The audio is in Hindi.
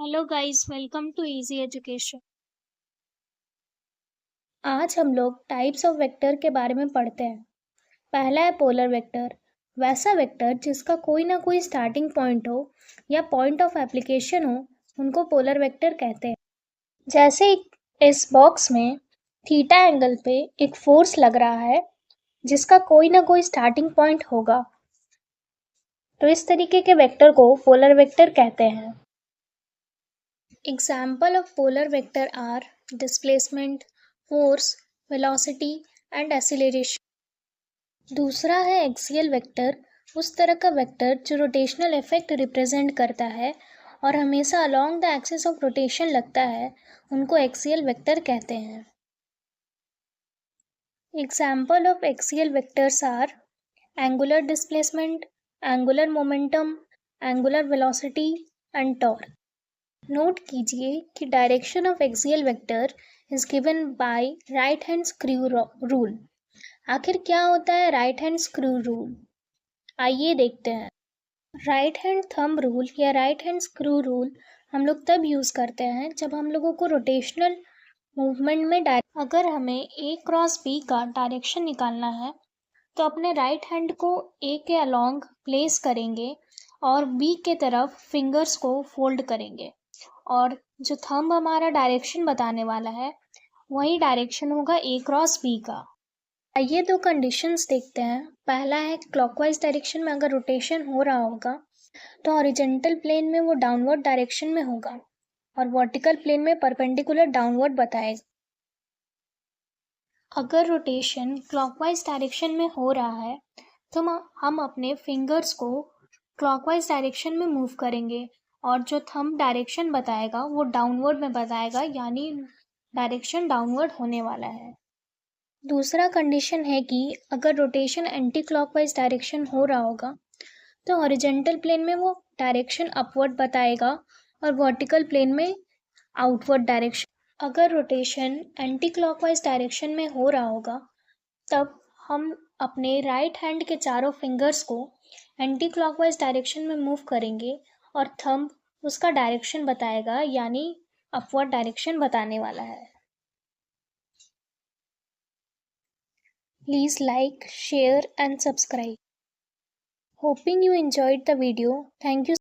Hello guys, welcome to Easy Education. आज हम लोग टाइप्स ऑफ वेक्टर के बारे में पढ़ते हैं। पहला है पोलर वेक्टर। वैसा वेक्टर जिसका कोई ना कोई स्टार्टिंग पॉइंट हो या पॉइंट ऑफ एप्लीकेशन हो, उनको पोलर वेक्टर कहते हैं। जैसे इस बॉक्स में थीटा एंगल पे एक फोर्स लग रहा है जिसका कोई ना कोई स्टार्टिंग पॉइंट होगा, तो इस तरीके के वेक्टर को पोलर वेक्टर कहते हैं। Example of polar vector are displacement, force, velocity and acceleration. दूसरा है एक्सियल वेक्टर, उस तरह का वेक्टर जो रोटेशनल इफेक्ट रिप्रेजेंट करता है और हमेशा along the axis of rotation लगता है, उनको एक्सियल वेक्टर कहते हैं। Example of axial vectors are angular displacement, angular momentum, angular velocity and torque. Note कीजिए कि direction of axial vector is given by right hand screw rule. आखिर क्या होता है राइट हैंड स्क्रू रूल? आइए देखते हैं। राइट हैंड थंब रूल या राइट हैंड स्क्रू रूल हम लोग तब यूज करते हैं जब हम लोगों को रोटेशनल मूवमेंट में अगर हमें ए क्रॉस बी का डायरेक्शन निकालना है तो अपने राइट हैंड को ए के अलोंग प्लेस करेंगे और बी के तरफ फिंगर्स को फोल्ड करेंगे, और जो थंब हमारा डायरेक्शन बताने वाला है वही डायरेक्शन होगा ए क्रॉस बी का। आइए दो कंडीशंस देखते हैं। पहला है क्लॉकवाइज डायरेक्शन में अगर रोटेशन हो रहा होगा तो हॉरिजॉन्टल प्लेन में वो डाउनवर्ड डायरेक्शन में होगा और वर्टिकल प्लेन में परपेंडिकुलर डाउनवर्ड बताएगा। अगर रोटेशन क्लॉकवाइज डायरेक्शन में हो रहा है तो हम अपने फिंगर्स को क्लॉकवाइज डायरेक्शन में मूव करेंगे और जो थंब डायरेक्शन बताएगा वो डाउनवर्ड में बताएगा, यानी डायरेक्शन डाउनवर्ड होने वाला है। दूसरा कंडीशन है कि अगर रोटेशन एंटी क्लॉकवाइज डायरेक्शन हो रहा होगा तो हॉरिजॉन्टल प्लेन में वो डायरेक्शन अपवर्ड बताएगा और वर्टिकल प्लेन में आउटवर्ड डायरेक्शन। अगर रोटेशन एंटी क्लॉकवाइज डायरेक्शन में हो रहा होगा तब हम अपने राइट हैंड के चारों फिंगर्स को एंटी क्लॉकवाइज डायरेक्शन में मूव करेंगे और थंब उसका डायरेक्शन बताएगा, यानी अपवर्ड डायरेक्शन बताने वाला है। Please like, share and subscribe. Hoping you enjoyed the video. Thank you.